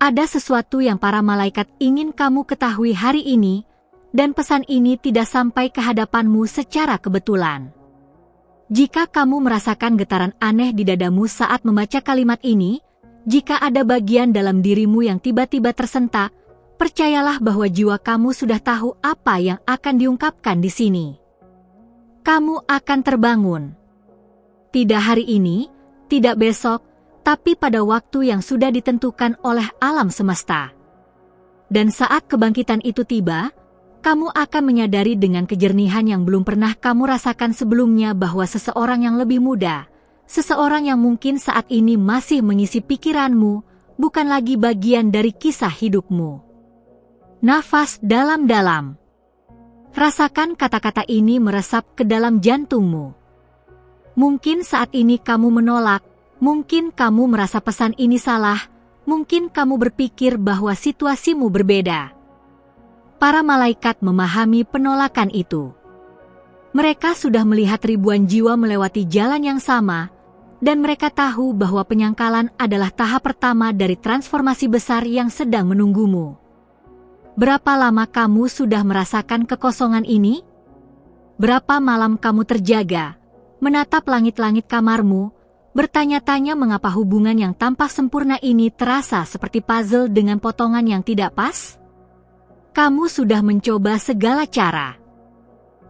Ada sesuatu yang para malaikat ingin kamu ketahui hari ini, dan pesan ini tidak sampai ke hadapanmu secara kebetulan. Jika kamu merasakan getaran aneh di dadamu saat membaca kalimat ini, jika ada bagian dalam dirimu yang tiba-tiba tersentak, percayalah bahwa jiwa kamu sudah tahu apa yang akan diungkapkan di sini. Kamu akan terbangun. Tidak hari ini, tidak besok, tapi pada waktu yang sudah ditentukan oleh alam semesta. Dan saat kebangkitan itu tiba, kamu akan menyadari dengan kejernihan yang belum pernah kamu rasakan sebelumnya bahwa seseorang yang lebih muda, seseorang yang mungkin saat ini masih mengisi pikiranmu, bukan lagi bagian dari kisah hidupmu. Nafas dalam-dalam. Rasakan kata-kata ini meresap ke dalam jantungmu. Mungkin saat ini kamu menolak, mungkin kamu merasa pesan ini salah, mungkin kamu berpikir bahwa situasimu berbeda. Para malaikat memahami penolakan itu. Mereka sudah melihat ribuan jiwa melewati jalan yang sama, dan mereka tahu bahwa penyangkalan adalah tahap pertama dari transformasi besar yang sedang menunggumu. Berapa lama kamu sudah merasakan kekosongan ini? Berapa malam kamu terjaga, menatap langit-langit kamarmu, bertanya-tanya mengapa hubungan yang tampak sempurna ini terasa seperti puzzle dengan potongan yang tidak pas? Kamu sudah mencoba segala cara.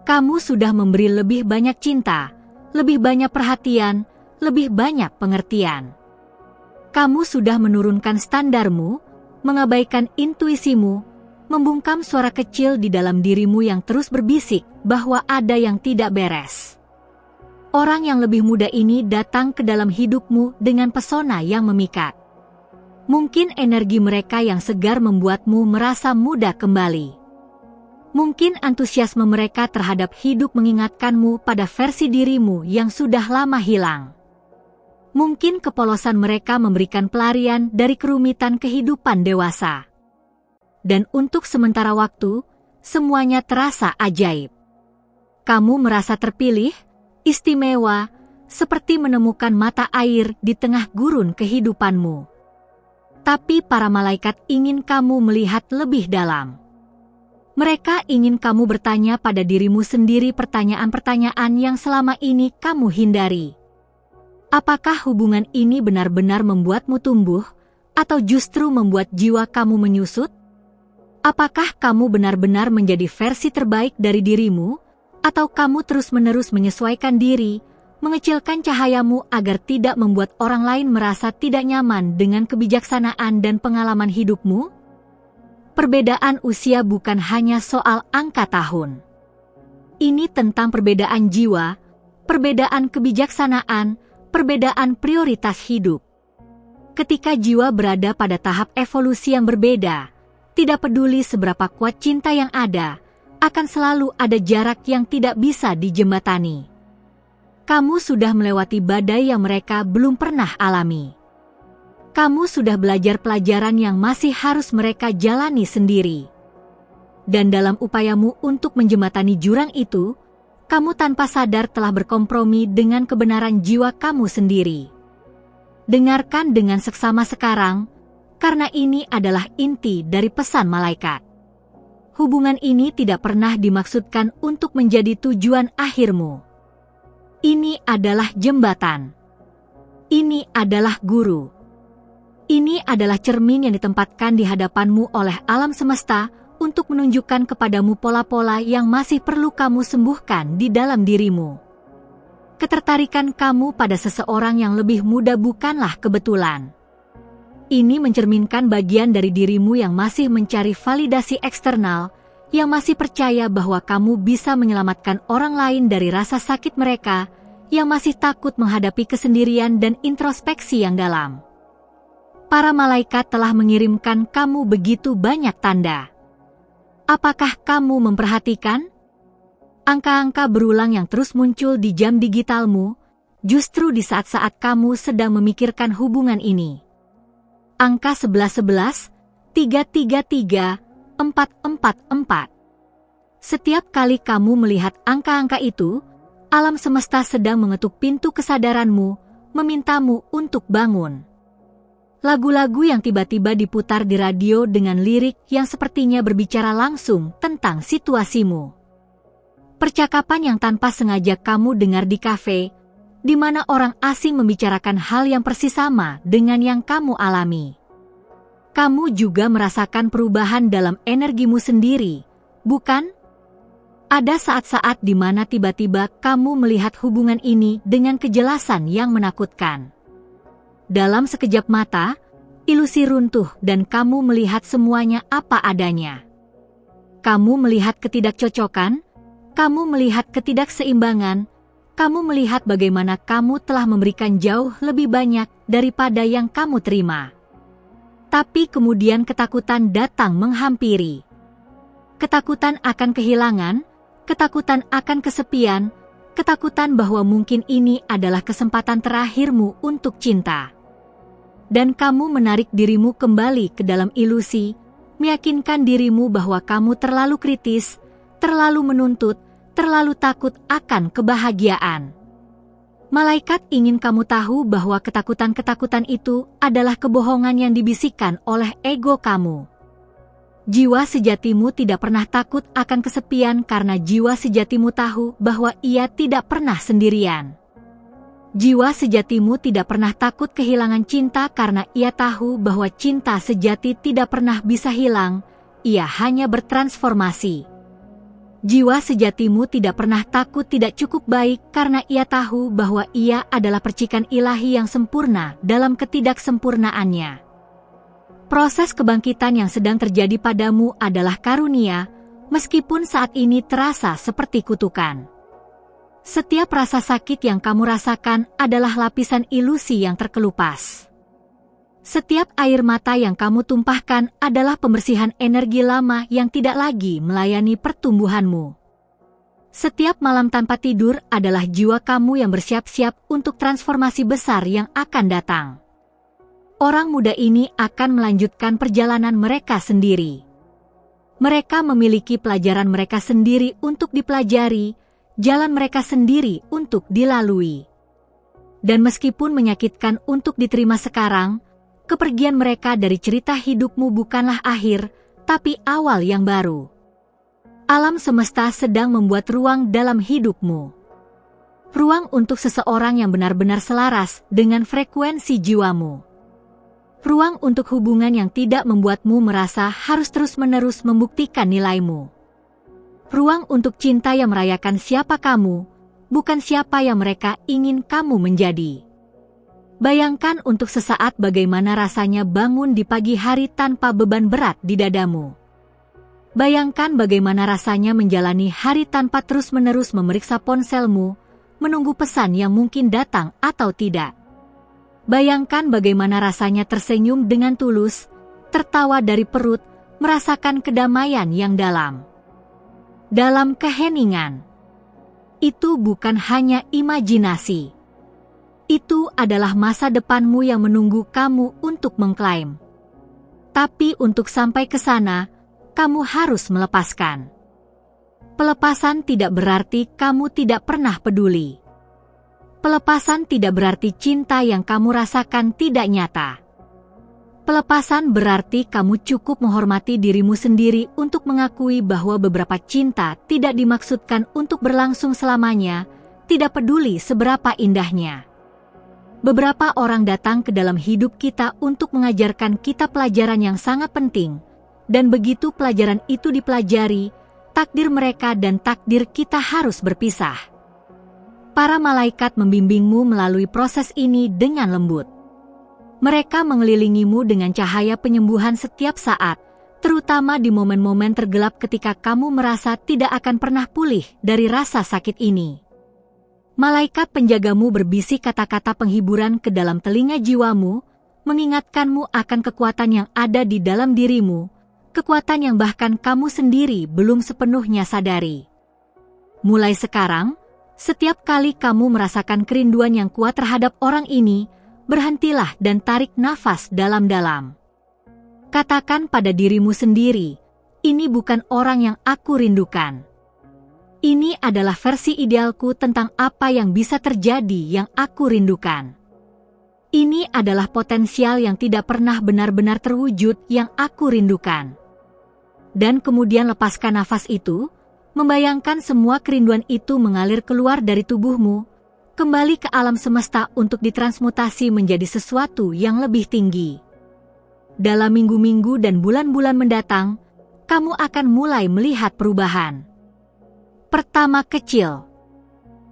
Kamu sudah memberi lebih banyak cinta, lebih banyak perhatian, lebih banyak pengertian. Kamu sudah menurunkan standarmu, mengabaikan intuisimu, membungkam suara kecil di dalam dirimu yang terus berbisik bahwa ada yang tidak beres. Orang yang lebih muda ini datang ke dalam hidupmu dengan pesona yang memikat. Mungkin energi mereka yang segar membuatmu merasa muda kembali. Mungkin antusiasme mereka terhadap hidup mengingatkanmu pada versi dirimu yang sudah lama hilang. Mungkin kepolosan mereka memberikan pelarian dari kerumitan kehidupan dewasa. Dan untuk sementara waktu, semuanya terasa ajaib. Kamu merasa terpilih, istimewa, seperti menemukan mata air di tengah gurun kehidupanmu. Tapi para malaikat ingin kamu melihat lebih dalam. Mereka ingin kamu bertanya pada dirimu sendiri pertanyaan-pertanyaan yang selama ini kamu hindari. Apakah hubungan ini benar-benar membuatmu tumbuh, atau justru membuat jiwa kamu menyusut? Apakah kamu benar-benar menjadi versi terbaik dari dirimu, atau kamu terus-menerus menyesuaikan diri, mengecilkan cahayamu agar tidak membuat orang lain merasa tidak nyaman dengan kebijaksanaan dan pengalaman hidupmu? Perbedaan usia bukan hanya soal angka tahun. Ini tentang perbedaan jiwa, perbedaan kebijaksanaan, perbedaan prioritas hidup. Ketika jiwa berada pada tahap evolusi yang berbeda, tidak peduli seberapa kuat cinta yang ada, akan selalu ada jarak yang tidak bisa dijembatani. Kamu sudah melewati badai yang mereka belum pernah alami. Kamu sudah belajar pelajaran yang masih harus mereka jalani sendiri. Dan dalam upayamu untuk menjembatani jurang itu, kamu tanpa sadar telah berkompromi dengan kebenaran jiwa kamu sendiri. Dengarkan dengan seksama sekarang, karena ini adalah inti dari pesan malaikat. Hubungan ini tidak pernah dimaksudkan untuk menjadi tujuan akhirmu. Ini adalah jembatan. Ini adalah guru. Ini adalah cermin yang ditempatkan di hadapanmu oleh alam semesta untuk menunjukkan kepadamu pola-pola yang masih perlu kamu sembuhkan di dalam dirimu. Ketertarikan kamu pada seseorang yang lebih muda bukanlah kebetulan. Ini mencerminkan bagian dari dirimu yang masih mencari validasi eksternal, yang masih percaya bahwa kamu bisa menyelamatkan orang lain dari rasa sakit mereka, yang masih takut menghadapi kesendirian dan introspeksi yang dalam. Para malaikat telah mengirimkan kamu begitu banyak tanda. Apakah kamu memperhatikan? Angka-angka berulang yang terus muncul di jam digitalmu, justru di saat-saat kamu sedang memikirkan hubungan ini. Angka 1111, 333, 444. Setiap kali kamu melihat angka-angka itu, alam semesta sedang mengetuk pintu kesadaranmu, memintamu untuk bangun. Lagu-lagu yang tiba-tiba diputar di radio dengan lirik yang sepertinya berbicara langsung tentang situasimu. Percakapan yang tanpa sengaja kamu dengar di kafe, di mana orang asing membicarakan hal yang persis sama dengan yang kamu alami. Kamu juga merasakan perubahan dalam energimu sendiri, bukan? Ada saat-saat di mana tiba-tiba kamu melihat hubungan ini dengan kejelasan yang menakutkan. Dalam sekejap mata, ilusi runtuh dan kamu melihat semuanya apa adanya. Kamu melihat ketidakcocokan, kamu melihat ketidakseimbangan, kamu melihat bagaimana kamu telah memberikan jauh lebih banyak daripada yang kamu terima. Tapi kemudian ketakutan datang menghampiri. Ketakutan akan kehilangan, ketakutan akan kesepian, ketakutan bahwa mungkin ini adalah kesempatan terakhirmu untuk cinta. Dan kamu menarik dirimu kembali ke dalam ilusi, meyakinkan dirimu bahwa kamu terlalu kritis, terlalu menuntut, terlalu takut akan kebahagiaan. Malaikat ingin kamu tahu bahwa ketakutan-ketakutan itu adalah kebohongan yang dibisikkan oleh ego kamu. Jiwa sejatimu tidak pernah takut akan kesepian karena jiwa sejatimu tahu bahwa ia tidak pernah sendirian. Jiwa sejatimu tidak pernah takut kehilangan cinta karena ia tahu bahwa cinta sejati tidak pernah bisa hilang, ia hanya bertransformasi. Jiwa sejatimu tidak pernah takut tidak cukup baik karena ia tahu bahwa ia adalah percikan ilahi yang sempurna dalam ketidaksempurnaannya. Proses kebangkitan yang sedang terjadi padamu adalah karunia, meskipun saat ini terasa seperti kutukan. Setiap rasa sakit yang kamu rasakan adalah lapisan ilusi yang terkelupas. Setiap air mata yang kamu tumpahkan adalah pembersihan energi lama yang tidak lagi melayani pertumbuhanmu. Setiap malam tanpa tidur adalah jiwa kamu yang bersiap-siap untuk transformasi besar yang akan datang. Orang muda ini akan melanjutkan perjalanan mereka sendiri. Mereka memiliki pelajaran mereka sendiri untuk dipelajari, jalan mereka sendiri untuk dilalui. Dan meskipun menyakitkan untuk diterima sekarang, kepergian mereka dari cerita hidupmu bukanlah akhir, tapi awal yang baru. Alam semesta sedang membuat ruang dalam hidupmu. Ruang untuk seseorang yang benar-benar selaras dengan frekuensi jiwamu. Ruang untuk hubungan yang tidak membuatmu merasa harus terus-menerus membuktikan nilaimu. Ruang untuk cinta yang merayakan siapa kamu, bukan siapa yang mereka ingin kamu menjadi. Bayangkan untuk sesaat bagaimana rasanya bangun di pagi hari tanpa beban berat di dadamu. Bayangkan bagaimana rasanya menjalani hari tanpa terus-menerus memeriksa ponselmu, menunggu pesan yang mungkin datang atau tidak. Bayangkan bagaimana rasanya tersenyum dengan tulus, tertawa dari perut, merasakan kedamaian yang dalam. Dalam keheningan. Itu bukan hanya imajinasi. Itu adalah masa depanmu yang menunggu kamu untuk mengklaim. Tapi untuk sampai ke sana, kamu harus melepaskan. Pelepasan tidak berarti kamu tidak pernah peduli. Pelepasan tidak berarti cinta yang kamu rasakan tidak nyata. Pelepasan berarti kamu cukup menghormati dirimu sendiri untuk mengakui bahwa beberapa cinta tidak dimaksudkan untuk berlangsung selamanya, tidak peduli seberapa indahnya. Beberapa orang datang ke dalam hidup kita untuk mengajarkan kita pelajaran yang sangat penting, dan begitu pelajaran itu dipelajari, takdir mereka dan takdir kita harus berpisah. Para malaikat membimbingmu melalui proses ini dengan lembut. Mereka mengelilingimu dengan cahaya penyembuhan setiap saat, terutama di momen-momen tergelap ketika kamu merasa tidak akan pernah pulih dari rasa sakit ini. Malaikat penjagamu berbisik kata-kata penghiburan ke dalam telinga jiwamu, mengingatkanmu akan kekuatan yang ada di dalam dirimu, kekuatan yang bahkan kamu sendiri belum sepenuhnya sadari. Mulai sekarang, setiap kali kamu merasakan kerinduan yang kuat terhadap orang ini, berhentilah dan tarik nafas dalam-dalam. Katakan pada dirimu sendiri, ini bukan orang yang aku rindukan. Ini adalah versi idealku tentang apa yang bisa terjadi yang aku rindukan. Ini adalah potensial yang tidak pernah benar-benar terwujud yang aku rindukan. Dan kemudian lepaskan nafas itu, membayangkan semua kerinduan itu mengalir keluar dari tubuhmu, kembali ke alam semesta untuk ditransmutasi menjadi sesuatu yang lebih tinggi. Dalam minggu-minggu dan bulan-bulan mendatang, kamu akan mulai melihat perubahan. Pertama, kecil.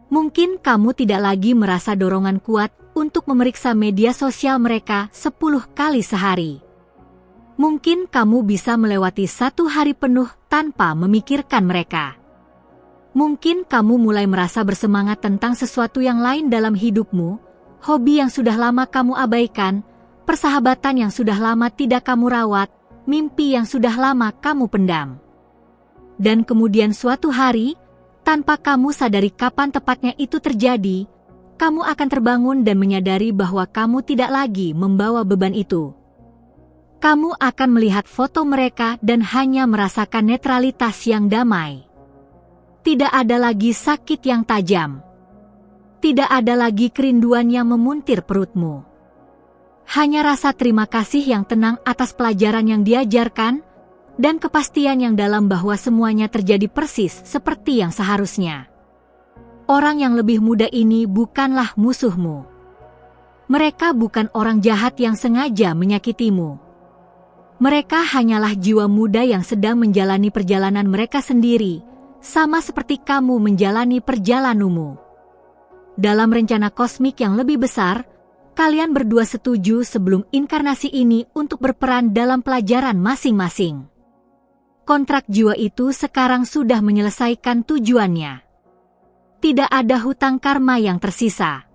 Mungkin kamu tidak lagi merasa dorongan kuat untuk memeriksa media sosial mereka 10 kali sehari. Mungkin kamu bisa melewati 1 hari penuh tanpa memikirkan mereka. Mungkin kamu mulai merasa bersemangat tentang sesuatu yang lain dalam hidupmu, hobi yang sudah lama kamu abaikan, persahabatan yang sudah lama tidak kamu rawat, mimpi yang sudah lama kamu pendam. Dan kemudian suatu hari, tanpa kamu sadari kapan tepatnya itu terjadi, kamu akan terbangun dan menyadari bahwa kamu tidak lagi membawa beban itu. Kamu akan melihat foto mereka dan hanya merasakan netralitas yang damai. Tidak ada lagi sakit yang tajam. Tidak ada lagi kerinduan yang memuntir perutmu. Hanya rasa terima kasih yang tenang atas pelajaran yang diajarkan, dan kepastian yang dalam bahwa semuanya terjadi persis seperti yang seharusnya. Orang yang lebih muda ini bukanlah musuhmu. Mereka bukan orang jahat yang sengaja menyakitimu. Mereka hanyalah jiwa muda yang sedang menjalani perjalanan mereka sendiri, sama seperti kamu menjalani perjalananmu. Dalam rencana kosmik yang lebih besar, kalian berdua setuju sebelum inkarnasi ini untuk berperan dalam pelajaran masing-masing. Kontrak jiwa itu sekarang sudah menyelesaikan tujuannya. Tidak ada hutang karma yang tersisa.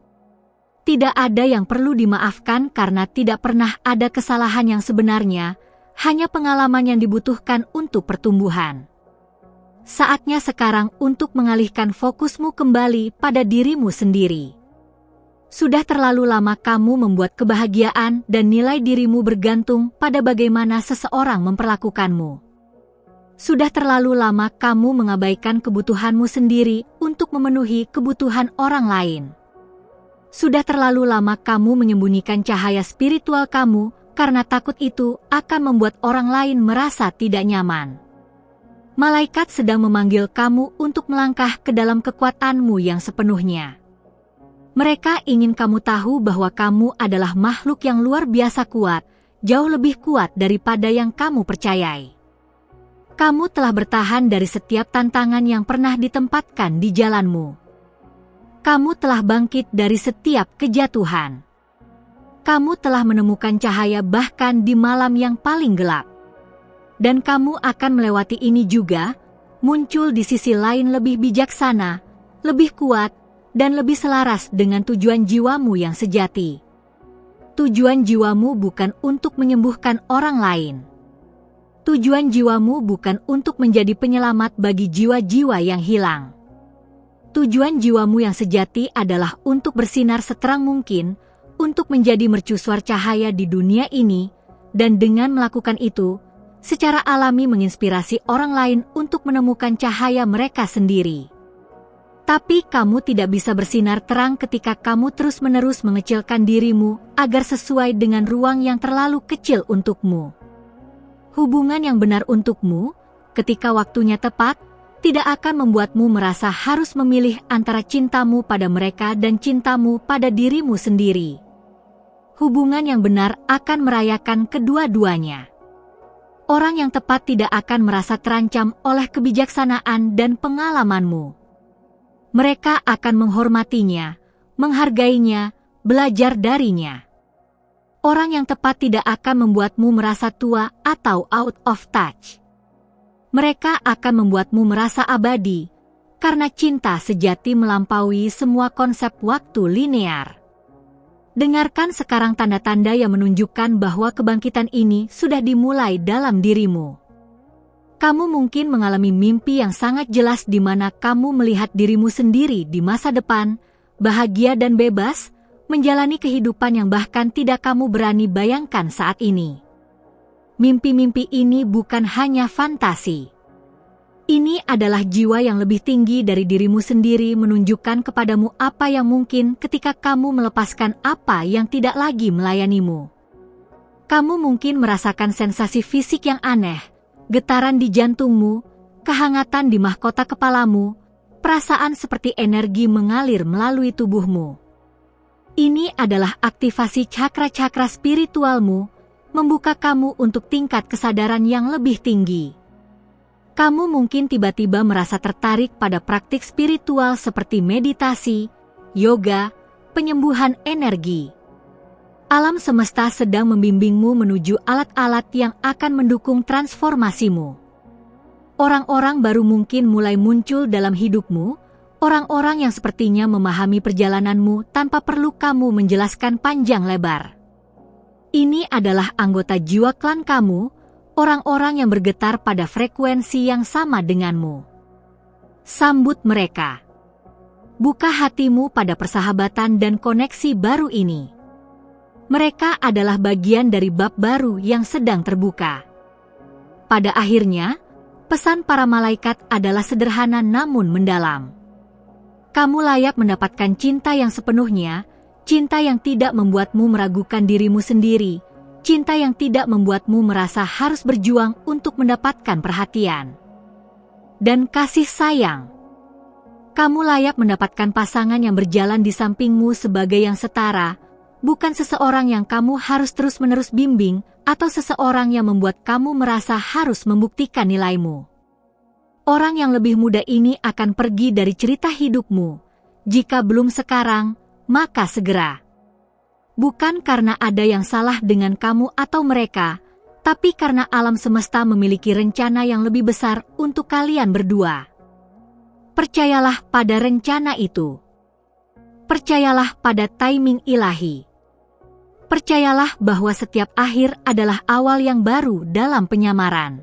Tidak ada yang perlu dimaafkan karena tidak pernah ada kesalahan yang sebenarnya, hanya pengalaman yang dibutuhkan untuk pertumbuhan. Saatnya sekarang untuk mengalihkan fokusmu kembali pada dirimu sendiri. Sudah terlalu lama kamu membuat kebahagiaan dan nilai dirimu bergantung pada bagaimana seseorang memperlakukanmu. Sudah terlalu lama kamu mengabaikan kebutuhanmu sendiri untuk memenuhi kebutuhan orang lain. Sudah terlalu lama kamu menyembunyikan cahaya spiritual kamu karena takut itu akan membuat orang lain merasa tidak nyaman. Malaikat sedang memanggil kamu untuk melangkah ke dalam kekuatanmu yang sepenuhnya. Mereka ingin kamu tahu bahwa kamu adalah makhluk yang luar biasa kuat, jauh lebih kuat daripada yang kamu percayai. Kamu telah bertahan dari setiap tantangan yang pernah ditempatkan di jalanmu. Kamu telah bangkit dari setiap kejatuhan. Kamu telah menemukan cahaya bahkan di malam yang paling gelap. Dan kamu akan melewati ini juga, muncul di sisi lain lebih bijaksana, lebih kuat, dan lebih selaras dengan tujuan jiwamu yang sejati. Tujuan jiwamu bukan untuk menyembuhkan orang lain. Tujuan jiwamu bukan untuk menjadi penyelamat bagi jiwa-jiwa yang hilang. Tujuan jiwamu yang sejati adalah untuk bersinar seterang mungkin, untuk menjadi mercusuar cahaya di dunia ini, dan dengan melakukan itu, secara alami menginspirasi orang lain untuk menemukan cahaya mereka sendiri. Tapi kamu tidak bisa bersinar terang ketika kamu terus-menerus mengecilkan dirimu agar sesuai dengan ruang yang terlalu kecil untukmu. Hubungan yang benar untukmu, ketika waktunya tepat, tidak akan membuatmu merasa harus memilih antara cintamu pada mereka dan cintamu pada dirimu sendiri. Hubungan yang benar akan merayakan kedua-duanya. Orang yang tepat tidak akan merasa terancam oleh kebijaksanaan dan pengalamanmu. Mereka akan menghormatinya, menghargainya, belajar darinya. Orang yang tepat tidak akan membuatmu merasa tua atau out of touch. Mereka akan membuatmu merasa abadi, karena cinta sejati melampaui semua konsep waktu linear. Dengarkan sekarang tanda-tanda yang menunjukkan bahwa kebangkitan ini sudah dimulai dalam dirimu. Kamu mungkin mengalami mimpi yang sangat jelas di mana kamu melihat dirimu sendiri di masa depan, bahagia dan bebas, menjalani kehidupan yang bahkan tidak kamu berani bayangkan saat ini. Mimpi-mimpi ini bukan hanya fantasi. Ini adalah jiwa yang lebih tinggi dari dirimu sendiri menunjukkan kepadamu apa yang mungkin ketika kamu melepaskan apa yang tidak lagi melayanimu. Kamu mungkin merasakan sensasi fisik yang aneh, getaran di jantungmu, kehangatan di mahkota kepalamu, perasaan seperti energi mengalir melalui tubuhmu. Ini adalah aktivasi cakra-cakra spiritualmu, membuka kamu untuk tingkat kesadaran yang lebih tinggi. Kamu mungkin tiba-tiba merasa tertarik pada praktik spiritual seperti meditasi, yoga, penyembuhan energi. Alam semesta sedang membimbingmu menuju alat-alat yang akan mendukung transformasimu. Orang-orang baru mungkin mulai muncul dalam hidupmu, orang-orang yang sepertinya memahami perjalananmu tanpa perlu kamu menjelaskan panjang lebar. Ini adalah anggota jiwa klan kamu, orang-orang yang bergetar pada frekuensi yang sama denganmu. Sambut mereka. Buka hatimu pada persahabatan dan koneksi baru ini. Mereka adalah bagian dari bab baru yang sedang terbuka. Pada akhirnya, pesan para malaikat adalah sederhana namun mendalam. Kamu layak mendapatkan cinta yang sepenuhnya, cinta yang tidak membuatmu meragukan dirimu sendiri, cinta yang tidak membuatmu merasa harus berjuang untuk mendapatkan perhatian dan kasih sayang. Kamu layak mendapatkan pasangan yang berjalan di sampingmu sebagai yang setara, bukan seseorang yang kamu harus terus-menerus bimbing atau seseorang yang membuat kamu merasa harus membuktikan nilaimu. Orang yang lebih muda ini akan pergi dari cerita hidupmu. Jika belum sekarang, maka segera. Bukan karena ada yang salah dengan kamu atau mereka, tapi karena alam semesta memiliki rencana yang lebih besar untuk kalian berdua. Percayalah pada rencana itu. Percayalah pada timing ilahi. Percayalah bahwa setiap akhir adalah awal yang baru dalam penyamaran.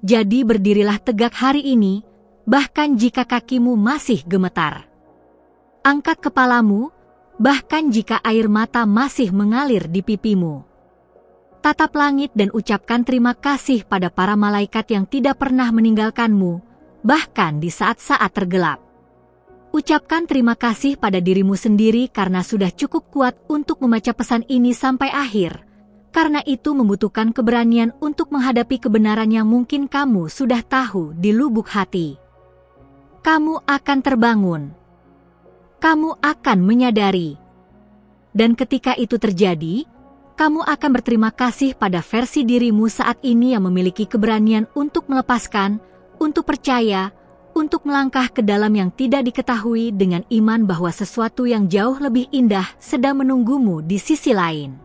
Jadi berdirilah tegak hari ini, bahkan jika kakimu masih gemetar. Angkat kepalamu, bahkan jika air mata masih mengalir di pipimu. Tatap langit dan ucapkan terima kasih pada para malaikat yang tidak pernah meninggalkanmu, bahkan di saat-saat tergelap. Ucapkan terima kasih pada dirimu sendiri karena sudah cukup kuat untuk membaca pesan ini sampai akhir. Karena itu membutuhkan keberanian untuk menghadapi kebenaran yang mungkin kamu sudah tahu di lubuk hati. Kamu akan terbangun. Kamu akan menyadari. Dan ketika itu terjadi, kamu akan berterima kasih pada versi dirimu saat ini yang memiliki keberanian untuk melepaskan, untuk percaya, untuk melangkah ke dalam yang tidak diketahui dengan iman bahwa sesuatu yang jauh lebih indah sedang menunggumu di sisi lain.